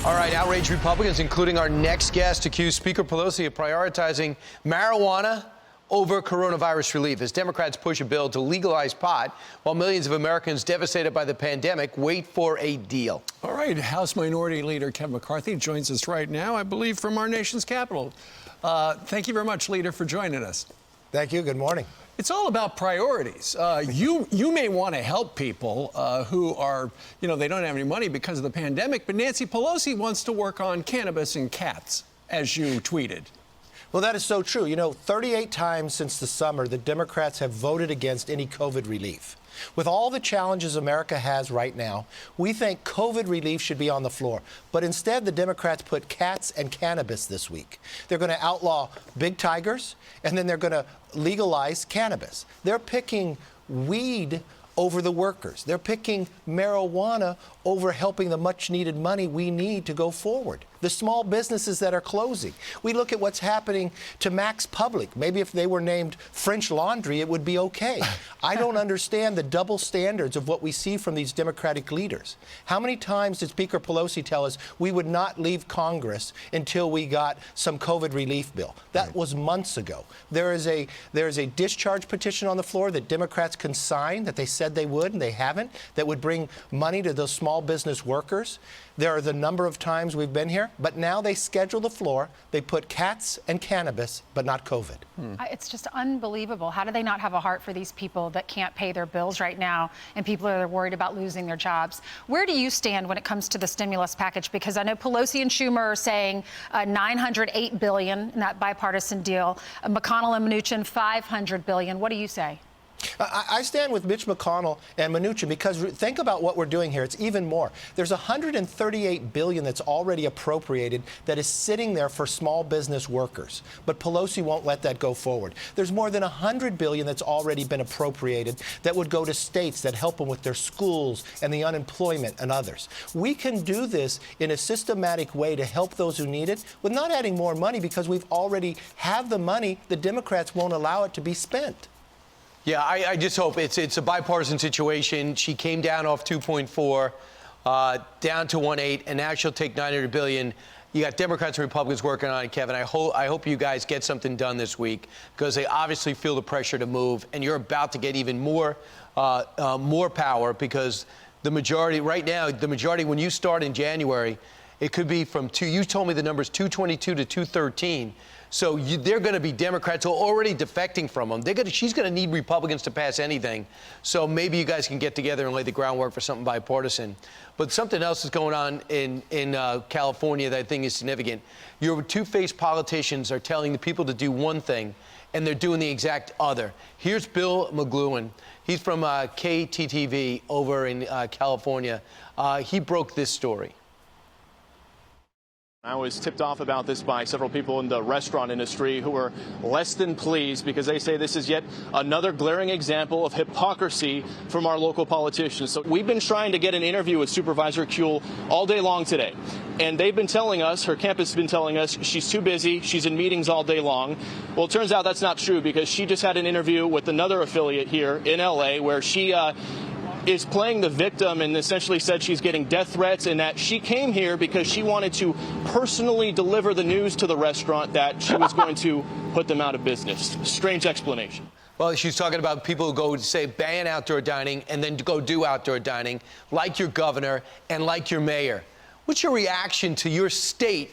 All right, outraged Republicans, including our next guest, accuse Speaker Pelosi of prioritizing marijuana over coronavirus relief as Democrats push a bill to legalize pot while millions of Americans devastated by the pandemic wait for a deal. All right, House Minority Leader Kevin McCarthy joins us right now, I believe, from our nation's capital. Thank you very much, Leader, for joining us. Thank you. Good morning. It's all about priorities. You may want to help people who are, they don't have any money because of the pandemic, but Nancy Pelosi wants to work on cannabis and cats, as you tweeted. Well, that is so true. 38 times since the summer, the Democrats have voted against any COVID relief. With all the challenges America has right now, we think COVID relief should be on the floor. But instead, the Democrats put cats and cannabis this week. They're going to outlaw big tigers, and then they're going to legalize cannabis. They're picking weed over the workers. They're picking marijuana over helping the much-needed money we need to go forward. The small businesses that are closing. We look at what's happening to Max Public. Maybe if they were named French Laundry, it would be okay. I don't understand the double standards of what we see from these Democratic leaders. How many times did Speaker Pelosi tell us we would not leave Congress until we got some COVID relief bill? That was months ago. There is a discharge petition on the floor that Democrats can sign that they said they would and they haven't, that would bring money to those small business workers. There are the number of times we've been here, but now they schedule the floor. They put cats and cannabis, but not COVID. It's just unbelievable. How do they not have a heart for these people that can't pay their bills right now and people are worried about losing their jobs? Where do you stand when it comes to the stimulus package? Because I know Pelosi and Schumer are saying $908 billion in that bipartisan deal. McConnell and Mnuchin, $500 billion. What do you say? I stand with Mitch McConnell and Mnuchin because think about what we're doing here. It's even more. There's $138 billion that's already appropriated that is sitting there for small business workers. But Pelosi won't let that go forward. There's more than $100 billion that's already been appropriated that would go to states that help them with their schools and the unemployment and others. We can do this in a systematic way to help those who need it with not adding more money because we've already have the money. The Democrats won't allow it to be spent. Yeah, I just hope it's a bipartisan situation. She came down off 2.4, down to 1.8, and now she'll take $900 billion. You got Democrats and Republicans working on it, Kevin. I hope you guys get something done this week because they obviously feel the pressure to move, and you're about to get even more power because the majority right now, when you start in January, it could be from you told me the numbers 222 to 213. So they're going to be Democrats who are already defecting from them. She's going to need Republicans to pass anything. So maybe you guys can get together and lay the groundwork for something bipartisan. But something else is going on in California that I think is significant. Your two-faced politicians are telling the people to do one thing, and they're doing the exact other. Here's Bill McGluen. He's from KTTV over in California. He broke this story. I was tipped off about this by several people in the restaurant industry who were less than pleased because they say this is yet another glaring example of hypocrisy from our local politicians. So we've been trying to get an interview with Supervisor Kuehl all day long today. And they've been telling us, her campus has been telling us, she's too busy, she's in meetings all day long. Well, it turns out that's not true because she just had an interview with another affiliate here in L.A. where she is playing the victim and essentially said she's getting death threats and that she came here because she wanted to personally deliver the news to the restaurant that she was going to put them out of business. Strange explanation. Well, she's talking about people who go say ban outdoor dining and then go do outdoor dining, like your governor and like your mayor. What's your reaction to your state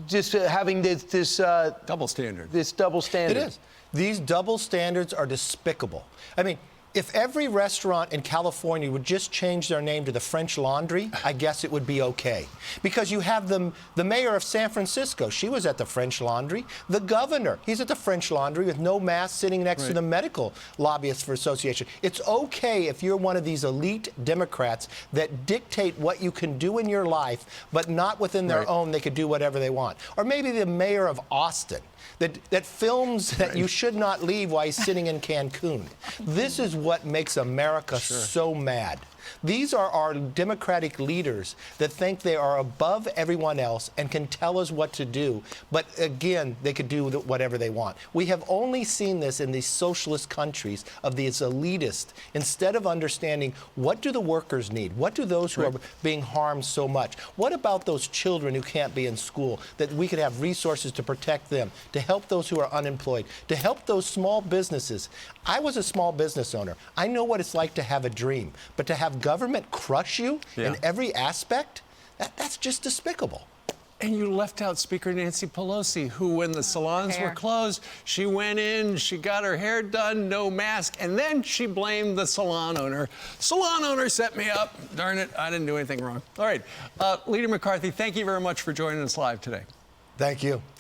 just having this double standard? This double standard. It is. These double standards are despicable. I mean, if every restaurant in California would just change their name to the French Laundry, I guess it would be okay. Because you have the mayor of San Francisco, she was at the French Laundry. The governor, he's at the French Laundry with no mask sitting next to the medical lobbyists for association. It's okay if you're one of these elite Democrats that dictate what you can do in your life, but not within their own, they could do whatever they want. Or maybe the mayor of Austin that films that you should not leave while he's sitting in Cancun. This is what makes America so mad. These are our Democratic leaders that think they are above everyone else and can tell us what to do. But again, they could do whatever they want. We have only seen this in these socialist countries of these elitists. Instead of understanding what do the workers need, what do those who are being harmed so much, what about those children who can't be in school, that we could have resources to protect them, to help those who are unemployed, to help those small businesses. I was a small business owner. I know what it's like to have a dream, but to have government crush you in every aspect, that's just despicable. And you left out Speaker Nancy Pelosi, who, when the salons were closed, she went in, she got her hair done, no mask, and then she blamed the salon owner. Salon owner set me up. Darn it, I didn't do anything wrong. All right, Leader McCarthy, thank you very much for joining us live today. Thank you.